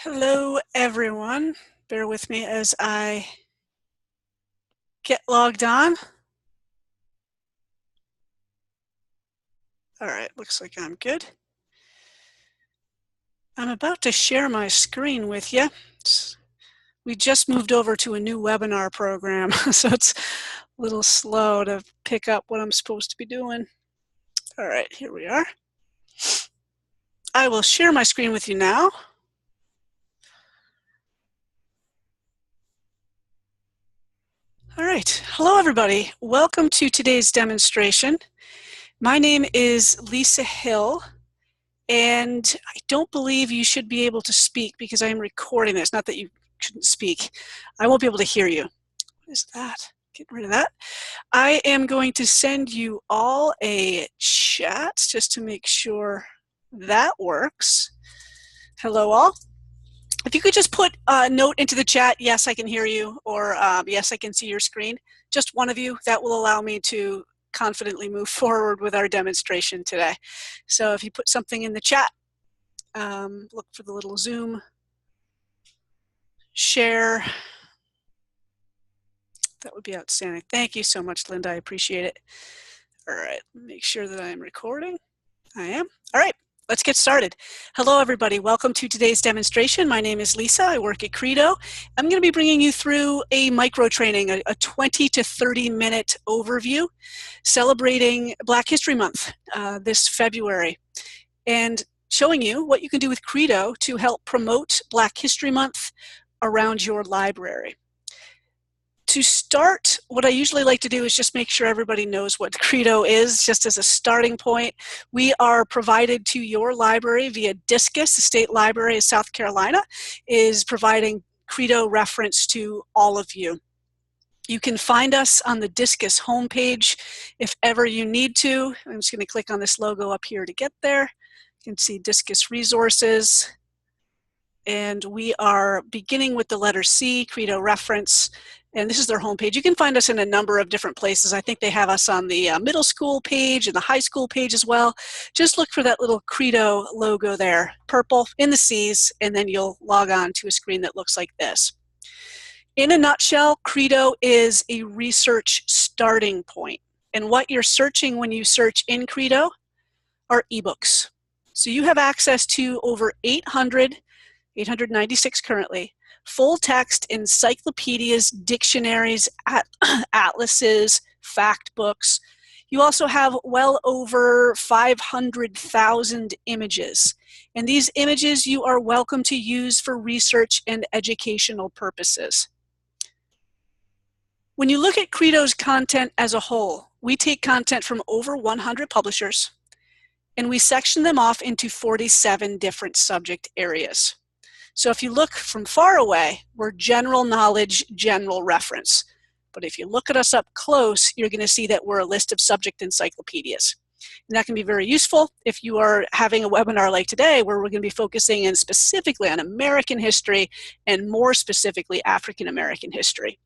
Hello, everyone. Bear with me as I get logged on. All right, looks like I'm good. I'm about to share my screen with you. We just moved over to a new webinar program, so it's a little slow to pick up what I'm supposed to be doing. All right, here we are. I will share my screen with you now. All right, hello everybody. Welcome to today's demonstration. My name is Lisa Hill, and I don't believe you should be able to speak because I am recording this. Not that you shouldn't speak. I won't be able to hear you. What is that? Get rid of that. I am going to send you all a chat just to make sure that works. Hello all. If you could just put a note into the chat, yes, I can hear you, or yes, I can see your screen. Just one of you, that will allow me to confidently move forward with our demonstration today. So if you put something in the chat, look for the little Zoom, share, that would be outstanding. Thank you so much, Linda, I appreciate it. All right, make sure that I am recording. I am. All right. Let's get started. Hello, everybody. Welcome to today's demonstration. My name is Lisa. I work at Credo. I'm going to be bringing you through a micro training, a 20 to 30 minute overview celebrating Black History Month this February, and showing you what you can do with Credo to help promote Black History Month around your library. To start, what I usually like to do is just make sure everybody knows what Credo is, just as a starting point. We are provided to your library via Discus. The State Library of South Carolina is providing Credo Reference to all of you. You can find us on the Discus homepage if ever you need to. I'm just going to click on this logo up here to get there. You can see Discus Resources. And we are beginning with the letter C, Credo Reference. And this is their homepage. You can find us in a number of different places. I think they have us on the middle school page and the high school page as well. Just look for that little Credo logo there, purple in the C's, and then you'll log on to a screen that looks like this. In a nutshell, Credo is a research starting point. And what you're searching when you search in Credo are ebooks. So you have access to over 896 currently, full text encyclopedias, dictionaries, atlases, fact books. You also have well over 500,000 images. And these images you are welcome to use for research and educational purposes. When you look at Credo's content as a whole, we take content from over 100 publishers, and we section them off into 47 different subject areas. So if you look from far away, we're general knowledge, general reference. But if you look at us up close, you're going to see that we're a list of subject encyclopedias. And that can be very useful if you are having a webinar like today where we're going to be focusing in specifically on American history and more specifically African American history.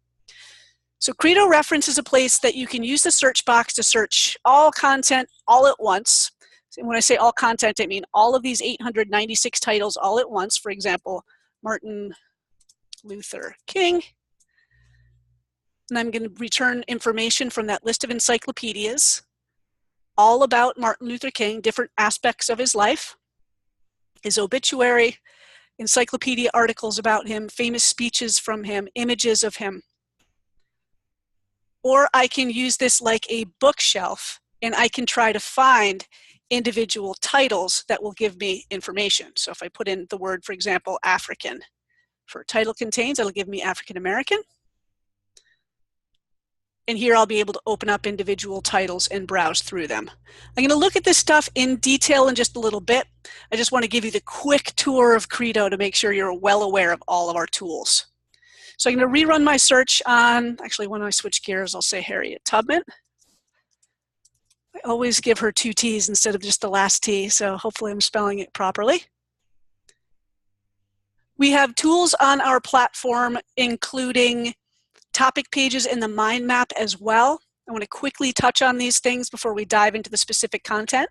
So Credo Reference is a place that you can use the search box to search all content all at once. And when I say all content, I mean all of these 896 titles all at once. For example, Martin Luther King. And I'm going to return information from that list of encyclopedias, all about Martin Luther King, different aspects of his life, his obituary, encyclopedia articles about him, famous speeches from him, images of him. Or I can use this like a bookshelf, and I can try to find individual titles that will give me information. So if I put in the word, for example, African, for title contains, it'll give me African American. And here I'll be able to open up individual titles and browse through them. I'm going to look at this stuff in detail in just a little bit. I just want to give you the quick tour of Credo to make sure you're well aware of all of our tools. So I'm going to rerun my search on, actually when I switch gears, I'll say Harriet Tubman. I always give her 2 T's instead of just the last T, so hopefully I'm spelling it properly. We have tools on our platform, including topic pages in the mind map as well. I want to quickly touch on these things before we dive into the specific content.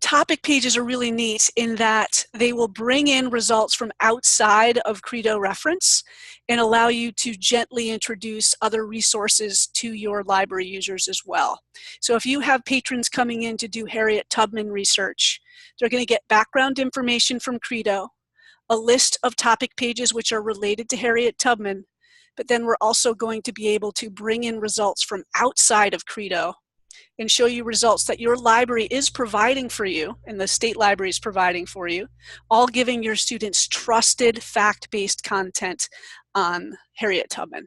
Topic pages are really neat in that they will bring in results from outside of Credo Reference and allow you to gently introduce other resources to your library users as well. So if you have patrons coming in to do Harriet Tubman research, they're going to get background information from Credo, a list of topic pages which are related to Harriet Tubman, but then we're also going to be able to bring in results from outside of Credo and show you results that your library is providing for you and the state library is providing for you, all giving your students trusted fact-based content on Harriet Tubman.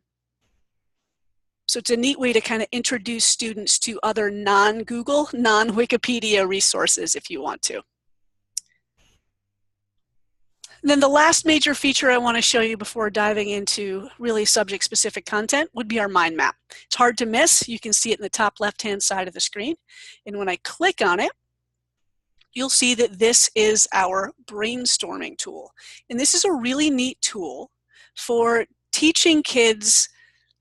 So it's a neat way to kind of introduce students to other non-Google, non-Wikipedia resources if you want to. And then the last major feature I want to show you before diving into really subject-specific content would be our mind map. It's hard to miss. You can see it in the top left-hand side of the screen. And when I click on it, you'll see that this is our brainstorming tool. And this is a really neat tool for teaching kids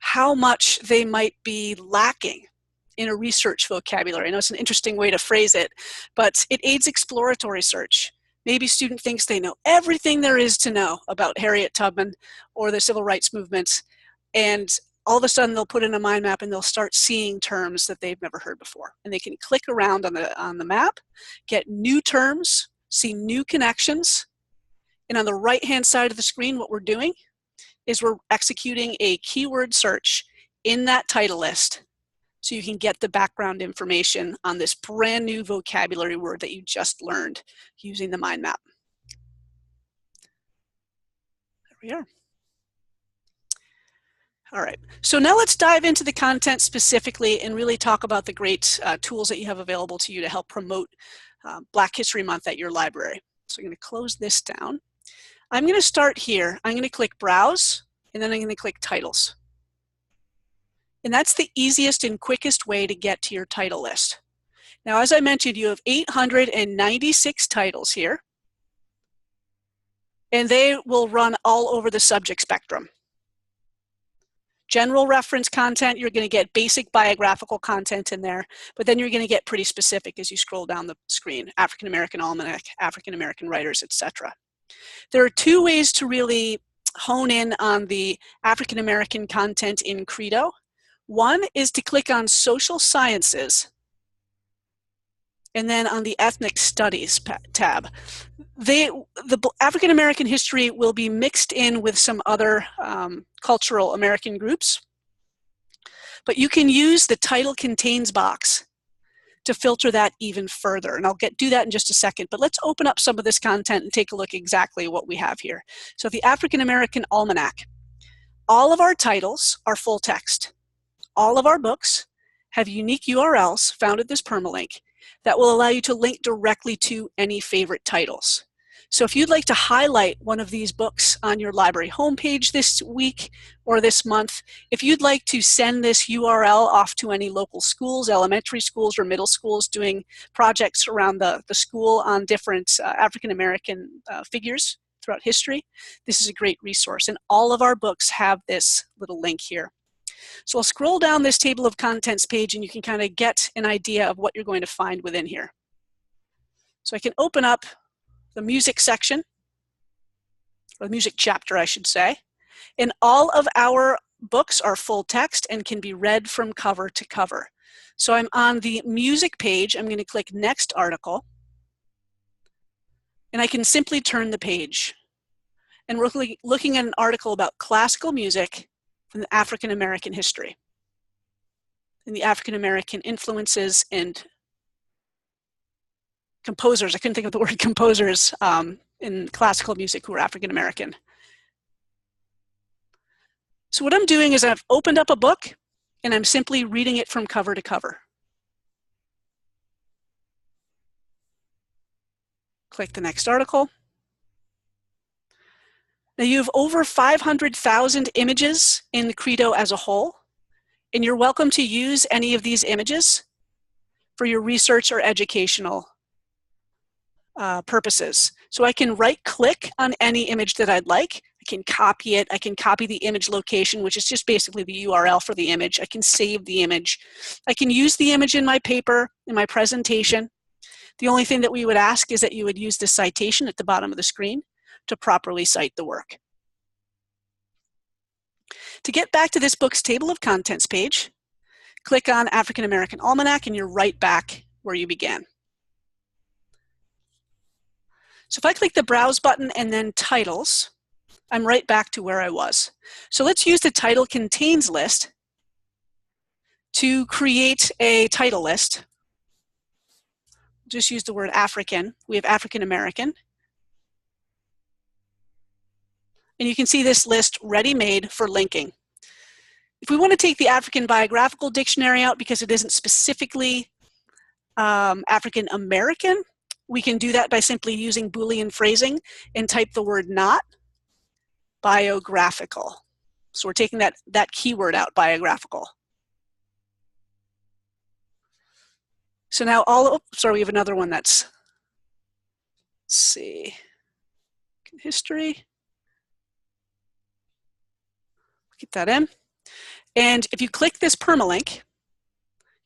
how much they might be lacking in a research vocabulary. I know it's an interesting way to phrase it, but it aids exploratory search. Maybe a student thinks they know everything there is to know about Harriet Tubman or the civil rights movement, and all of a sudden they'll put in a mind map and they'll start seeing terms that they've never heard before. And they can click around on the map, get new terms, see new connections, and on the right-hand side of the screen, what we're doing is we're executing a keyword search in that title list so you can get the background information on this brand new vocabulary word that you just learned using the mind map. There we are. All right, so now let's dive into the content specifically and really talk about the great tools that you have available to you to help promote Black History Month at your library. So I'm going to close this down. I'm going to start here. I'm going to click Browse, and then I'm going to click Titles. And that's the easiest and quickest way to get to your title list. Now, as I mentioned, you have 896 titles here, and they will run all over the subject spectrum. General reference content, you're going to get basic biographical content in there, but then you're going to get pretty specific as you scroll down the screen: African American Almanac, African American writers, etc. There are two ways to really hone in on the African American content in Credo. One is to click on Social Sciences, and then on the Ethnic Studies tab. The African American history will be mixed in with some other cultural American groups, but you can use the Title Contains box to filter that even further, and I'll do that in just a second. But let's open up some of this content and take a look exactly what we have here. So the African American Almanac. All of our titles are full text. All of our books have unique URLs found at this permalink that will allow you to link directly to any favorite titles. So if you'd like to highlight one of these books on your library homepage this week or this month, if you'd like to send this URL off to any local schools, elementary schools or middle schools doing projects around the school on different African American figures throughout history, this is a great resource. And all of our books have this little link here. So I'll scroll down this table of contents page and you can kind of get an idea of what you're going to find within here. So I can open up the music section, or the music chapter, I should say, and all of our books are full text and can be read from cover to cover. So I'm on the music page. I'm going to click Next Article, and I can simply turn the page. And we're looking at an article about classical music from the African American history and the African American influences and composers. I couldn't think of the word composers in classical music who were African American. So what I'm doing is I've opened up a book and I'm simply reading it from cover to cover. Click the next article. Now you have over 500,000 images in the Credo as a whole, and you're welcome to use any of these images for your research or educational purposes. So I can right-click on any image that I'd like. I can copy it. I can copy the image location, which is just basically the URL for the image. I can save the image. I can use the image in my paper, in my presentation. The only thing that we would ask is that you would use the citation at the bottom of the screen to properly cite the work. To get back to this book's table of contents page, click on African American Almanac and you're right back where you began. So if I click the Browse button and then Titles, I'm right back to where I was. So let's use the Title Contains list to create a title list. Just use the word African. We have African American. And you can see this list ready-made for linking. If we want to take the African Biographical Dictionary out because it isn't specifically African American, we can do that by simply using Boolean phrasing and type the word not biographical. So we're taking that keyword out, biographical. So now sorry, we have another one that's, let's see, history. Get that in. And if you click this permalink,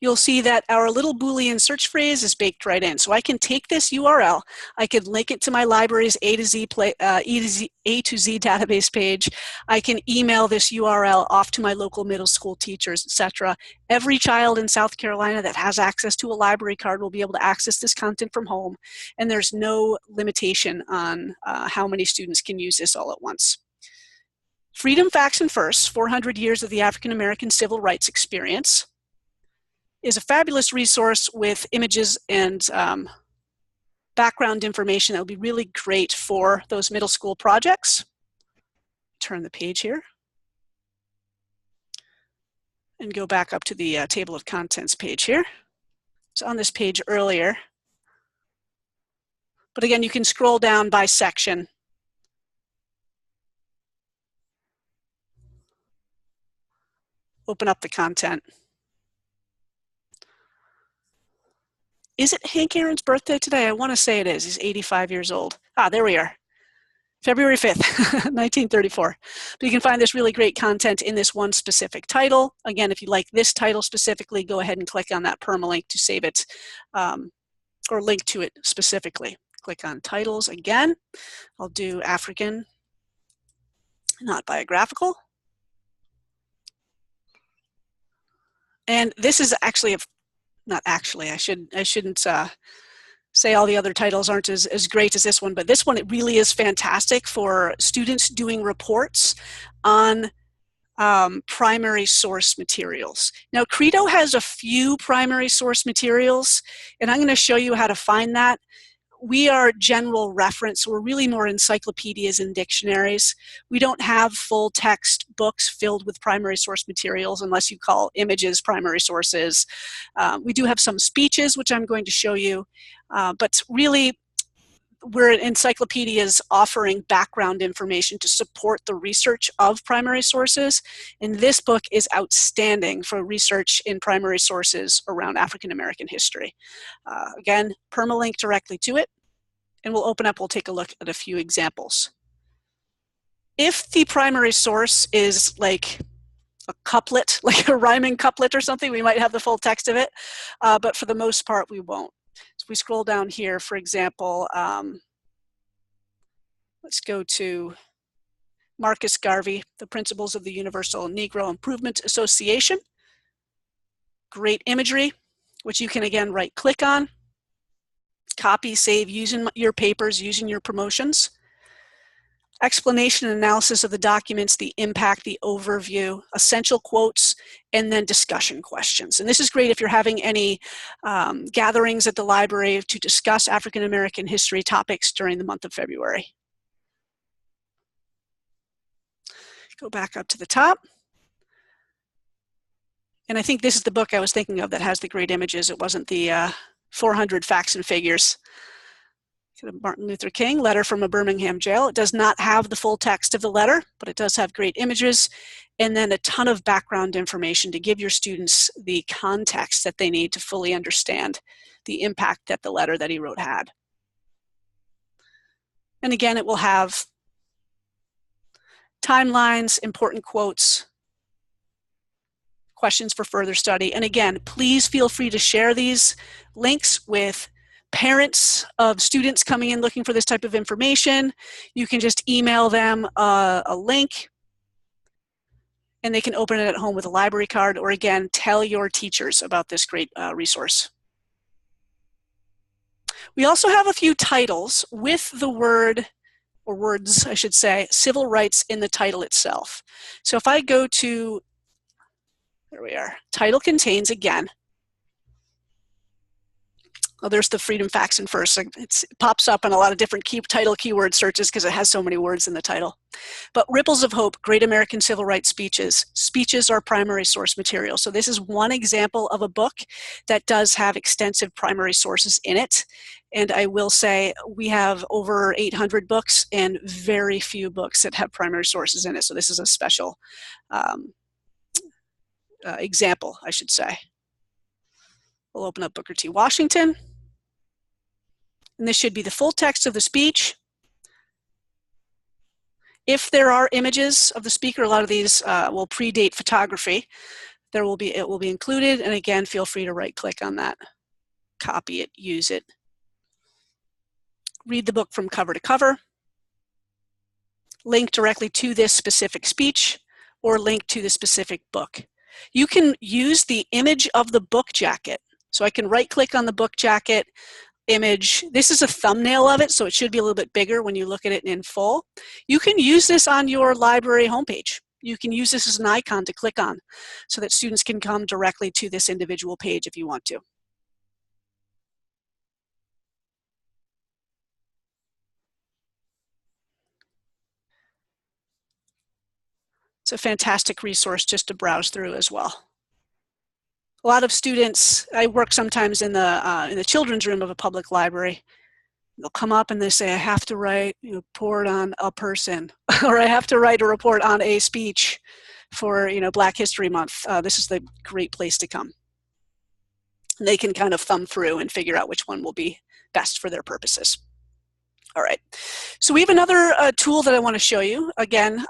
you'll see that our little Boolean search phrase is baked right in. So I can take this URL, I can link it to my library's A to Z database page. I can email this URL off to my local middle school teachers, etc. Every child in South Carolina that has access to a library card will be able to access this content from home, and there's no limitation on how many students can use this all at once. Freedom, Facts, and Firsts, 400 Years of the African American Civil Rights Experience, is a fabulous resource with images and background information that will be really great for those middle school projects. Turn the page here and go back up to the table of contents page here. It's on this page earlier. But again, you can scroll down by section. Open up the content. Is it Hank Aaron's birthday today? I want to say it is. He's 85 years old. Ah, there we are. February 5th, 1934. But you can find this really great content in this one specific title. Again, if you like this title specifically, go ahead and click on that permalink to save it or link to it specifically. Click on titles again. I'll do African, not biographical. And this is actually not actually, I shouldn't say all the other titles aren't as great as this one, but this one, it really is fantastic for students doing reports on primary source materials. Now, Credo has a few primary source materials, and I'm going to show you how to find that. We are general reference, so we're really more encyclopedias and dictionaries. We don't have full text books filled with primary source materials unless you call images primary sources. We do have some speeches, which I'm going to show you, but really we're encyclopedias offering background information to support the research of primary sources. And this book is outstanding for research in primary sources around African American history. Again, permalink directly to it. And we'll take a look at a few examples. If the primary source is like a couplet, like a rhyming couplet or something, we might have the full text of it, but for the most part, we won't. So we scroll down here, for example, let's go to Marcus Garvey, The Principles of the Universal Negro Improvement Association. Great imagery, which you can again right-click on. Copy, save, using your papers, using your promotions. Explanation and analysis of the documents, the impact, the overview, essential quotes, and then discussion questions. And this is great if you're having any gatherings at the library to discuss African American history topics during the month of February. Go back up to the top. And I think this is the book I was thinking of that has the great images. It wasn't the 400 Facts and Figures. Martin Luther King, letter from a Birmingham jail. It does not have the full text of the letter, but it does have great images and then a ton of background information to give your students the context that they need to fully understand the impact that the letter that he wrote had. And again, it will have timelines, important quotes, questions for further study. And again, please feel free to share these links with parents of students coming in looking for this type of information, you can just email them a link and they can open it at home with a library card, or again, tell your teachers about this great resource. We also have a few titles with the word, or words I should say, civil rights in the title itself. So if I go to, there we are, title contains again. Oh, there's the freedom facts and first. It pops up in a lot of different title keyword searches because it has so many words in the title. But Ripples of Hope, Great American Civil Rights Speeches. Speeches are primary source material. So this is one example of a book that does have extensive primary sources in it. And I will say we have over 800 books and very few books that have primary sources in it. So this is a special example, I should say. We'll open up Booker T. Washington. And this should be the full text of the speech. If there are images of the speaker, a lot of these will predate photography. It will be included. And again, feel free to right-click on that, copy it, use it. Read the book from cover to cover. Link directly to this specific speech or link to the specific book. You can use the image of the book jacket. So I can right-click on the book jacket image. This is a thumbnail of it, so it should be a little bit bigger when you look at it in full. You can use this on your library homepage. You can use this as an icon to click on so that students can come directly to this individual page if you want to. It's a fantastic resource just to browse through as well. A lot of students, I work sometimes in the children's room of a public library. They'll come up and they say, I have to write a report on a person, or I have to write a report on a speech for Black History Month. This is the great place to come. And they can kind of thumb through and figure out which one will be best for their purposes. All right, so we have another tool that I want to show you. Again,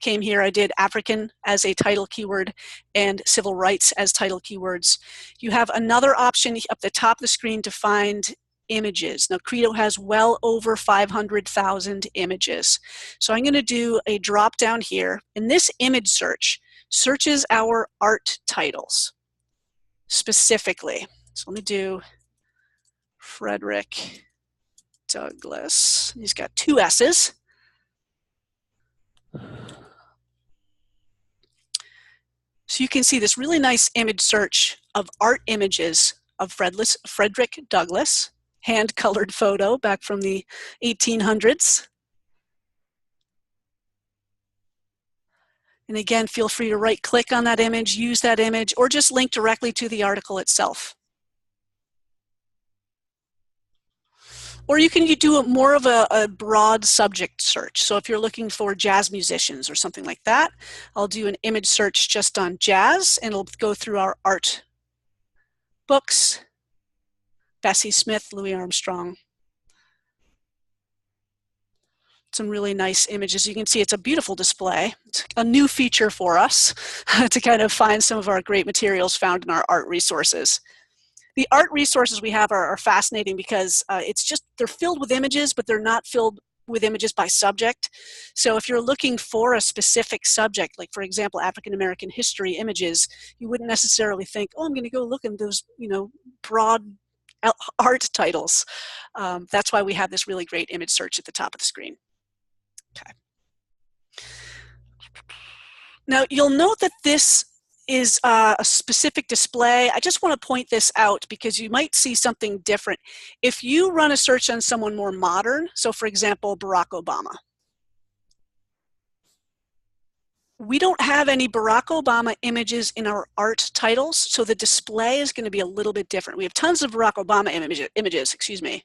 came here, I did African as a title keyword and civil rights as title keywords. You have another option up the top of the screen to find images. Now, Credo has well over 500,000 images. So I'm going to do a drop down here, and this image search searches our art titles specifically. So let me do Frederick Douglass. He's got 2 S's. So you can see this really nice image search of art images of Frederick Douglass, hand-colored photo back from the 1800s. And again, feel free to right-click on that image, use that image, or just link directly to the article itself. Or you can do more of a broad subject search. So if you're looking for jazz musicians or something like that, I'll do an image search just on jazz, and it'll go through our art books, Bessie Smith, Louis Armstrong. Some really nice images. You can see it's a beautiful display. It's a new feature for us to kind of find some of our great materials found in our art resources. The art resources we have are fascinating because they're filled with images, but they're not filled with images by subject. So if you're looking for a specific subject, like for example, African American history images, you wouldn't necessarily think, oh, I'm going to go look at those, broad art titles. That's why we have this really great image search at the top of the screen. Okay. Now you'll note that this is a specific display. I just want to point this out because you might see something different. If you run a search on someone more modern, so for example, Barack Obama, we don't have any Barack Obama images in our art titles, so the display is going to be a little bit different. We have tons of Barack Obama images, excuse me.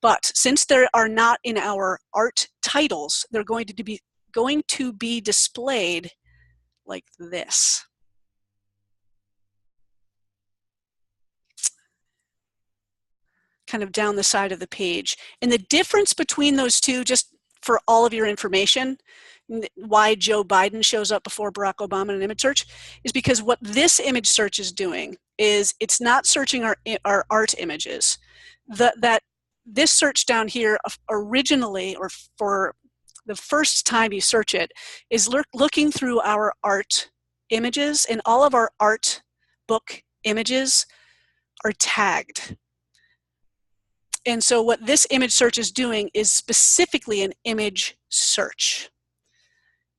But since they are not in our art titles, they're going to be displayed like this. Kind of down the side of the page. And the difference between those two, just for all of your information, why Joe Biden shows up before Barack Obama in an image search, is because what this image search is doing is it's not searching our art images. that this search down here originally, or for the first time you search it, is looking through our art images, and all of our art book images are tagged. And so what this image search is doing is specifically an image search.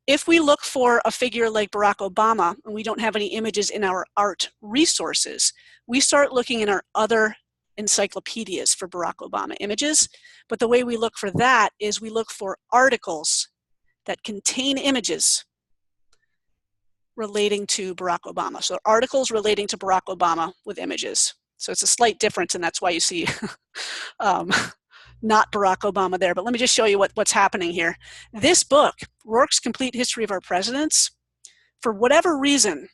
If we look for a figure like Barack Obama and we don't have any images in our art resources, we start looking in our other encyclopedias for Barack Obama images. But the way we look for that is we look for articles that contain images relating to Barack Obama. So articles relating to Barack Obama with images. So it's a slight difference, and that's why you see not Barack Obama there. But let me just show you what's happening here. This book, Rourke's Complete History of Our Presidents, for whatever reason,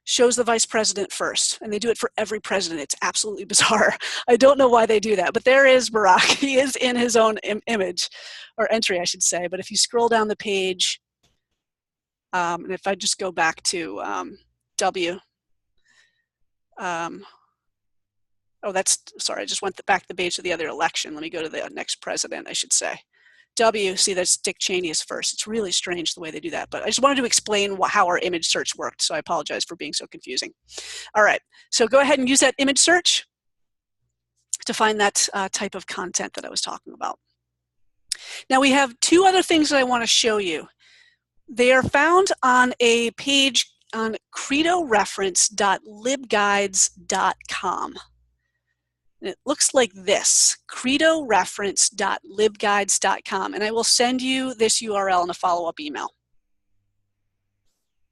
shows the vice president first. And they do it for every president. It's absolutely bizarre. I don't know why they do that. But there is Barack. He is in his own image, or entry, I should say. But if you scroll down the page, and if I just go back to W, oh, sorry, I just went back to the page to the other election. Let me go to the next president, I should say. W, see, that's Dick Cheney is first. It's really strange the way they do that, but I just wanted to explain how our image search worked, so I apologize for being so confusing. All right, so go ahead and use that image search to find that type of content that I was talking about. Now we have two other things that I want to show you. They are found on a page on credoreference.libguides.com. And it looks like this, credoreference.libguides.com, and I will send you this URL in a follow-up email.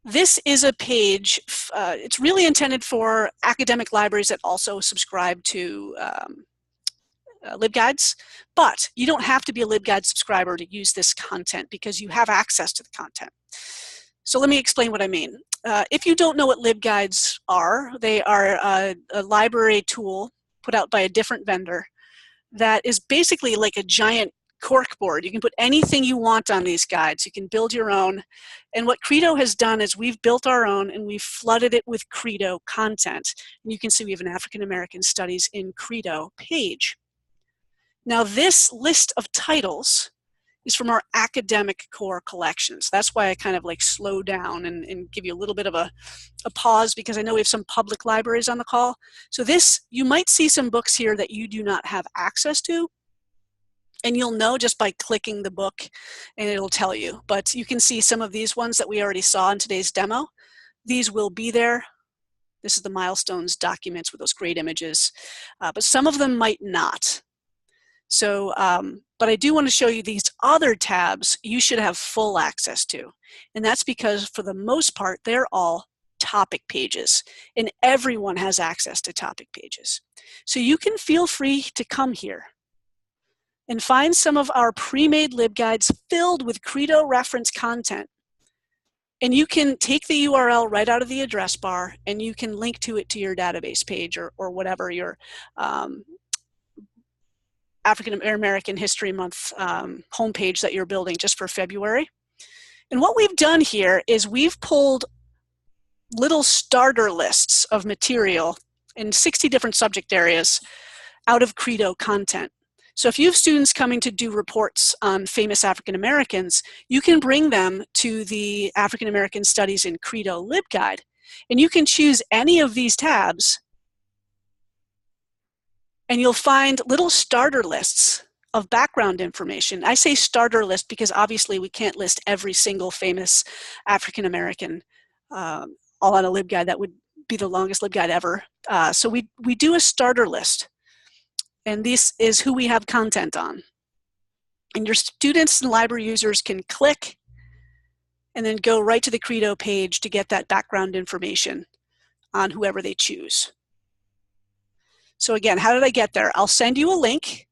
This is a page, it's really intended for academic libraries that also subscribe to LibGuides, but you don't have to be a LibGuide subscriber to use this content because you have access to the content. So let me explain what I mean. If you don't know what LibGuides are, they are a library tool put out by a different vendor that is basically like a giant corkboard. You can put anything you want on these guides. You can build your own. And what Credo has done is we've built our own and we've flooded it with Credo content. And you can see we have an African American Studies in Credo page. Now this list of titles is from our academic core collections. That's why I kind of like slow down and give you a little bit of a pause, because I know we have some public libraries on the call. So this, you might see some books here that you do not have access to, and you'll know just by clicking the book and it'll tell you. But you can see some of these ones that we already saw in today's demo. These will be there. This is the milestones documents with those great images, but some of them might not. So, but I do want to show you these other tabs you should have full access to. And that's because for the most part, they're all topic pages and everyone has access to topic pages. So you can feel free to come here and find some of our pre-made LibGuides filled with Credo reference content. And you can take the URL right out of the address bar and you can link to it to your database page or whatever your African American History Month homepage that you're building just for February. And what we've done here is we've pulled little starter lists of material in 60 different subject areas out of Credo content. So if you have students coming to do reports on famous African Americans, you can bring them to the African American Studies in Credo LibGuide, and you can choose any of these tabs and you'll find little starter lists of background information. I say starter list because obviously we can't list every single famous African American all on a LibGuide. That would be the longest LibGuide ever. So we do a starter list, and this is who we have content on. And your students and library users can click and then go right to the Credo page to get that background information on whoever they choose. So again, how did I get there? I'll send you a link.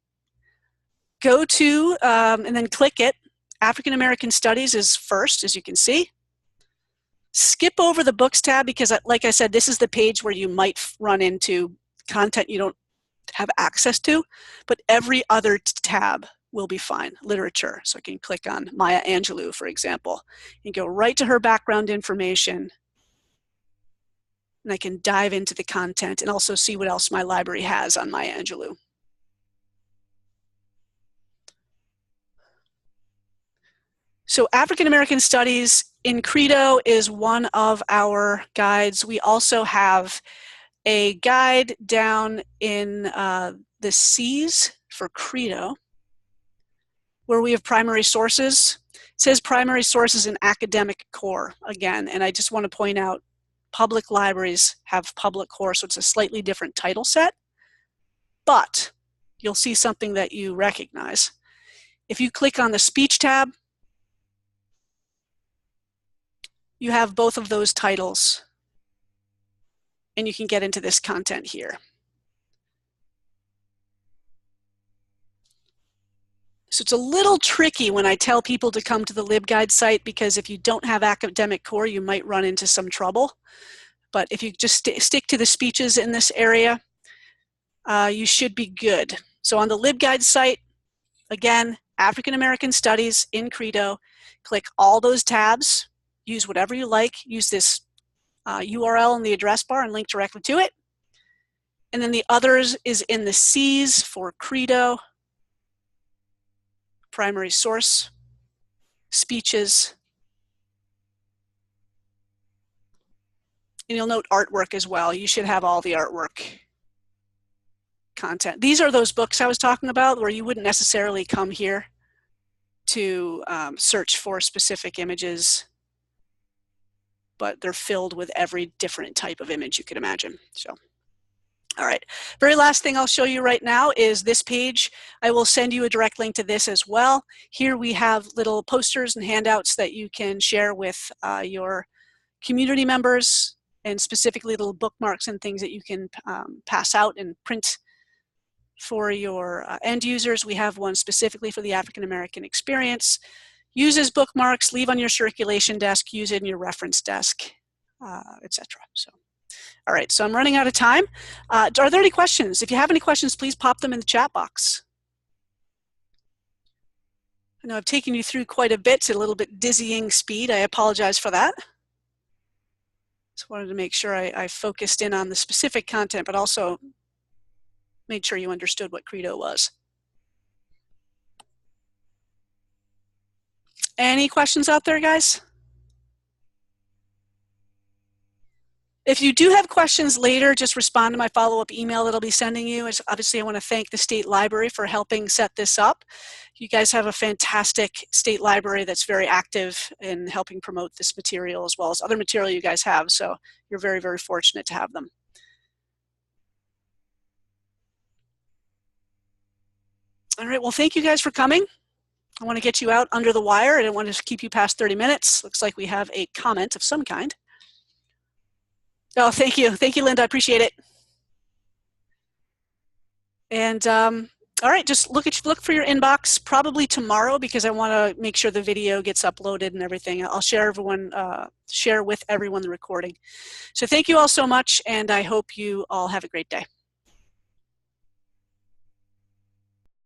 Go to, and then click it. African American Studies is first, as you can see. Skip over the Books tab because, like I said, this is the page where you might run into content you don't have access to, but every other tab will be fine. Literature, so I can click on Maya Angelou, for example, and go right to her background information. And I can dive into the content and also see what else my library has on Maya Angelou. So African American Studies in Credo is one of our guides. We also have a guide down in the C's for Credo, where we have primary sources. It says primary sources in academic core again, and I just want to point out public libraries have public core, so it's a slightly different title set, but you'll see something that you recognize. If you click on the speech tab, you have both of those titles, and you can get into this content here. So it's a little tricky when I tell people to come to the LibGuide site, because if you don't have academic core, you might run into some trouble. But if you just stick to the speeches in this area, you should be good. So on the LibGuide site, again, African American Studies in Credo, click all those tabs, use whatever you like, use this URL in the address bar and link directly to it. And then the others is in the C's for Credo, primary source, speeches, and you'll note artwork as well. You should have all the artwork content. These are those books I was talking about where you wouldn't necessarily come here to search for specific images, but they're filled with every different type of image you could imagine. So, all right, very last thing I'll show you right now is this page. I will send you a direct link to this as well. Here we have little posters and handouts that you can share with your community members, and specifically little bookmarks and things that you can pass out and print for your end users. We have one specifically for the African American experience. Use as bookmarks, leave on your circulation desk, use it in your reference desk, etc. So, all right, so I'm running out of time. Are there any questions? If you have any questions, please pop them in the chat box. I know I've taken you through quite a bit, at a little bit dizzying speed. I apologize for that. Just wanted to make sure I focused in on the specific content, but also made sure you understood what Credo was. Any questions out there, guys? If you do have questions later, just respond to my follow-up email that I'll be sending you. Obviously, I want to thank the State Library for helping set this up. You guys have a fantastic state library that's very active in helping promote this material as well as other material you guys have. So you're very, very fortunate to have them. All right, well, thank you guys for coming. I want to get you out under the wire. I don't want to keep you past 30 minutes. Looks like we have a comment of some kind. Oh, thank you. Thank you, Linda. I appreciate it. And all right, just look for your inbox probably tomorrow, because I want to make sure the video gets uploaded and everything. I'll share with everyone the recording. So thank you all so much, and I hope you all have a great day.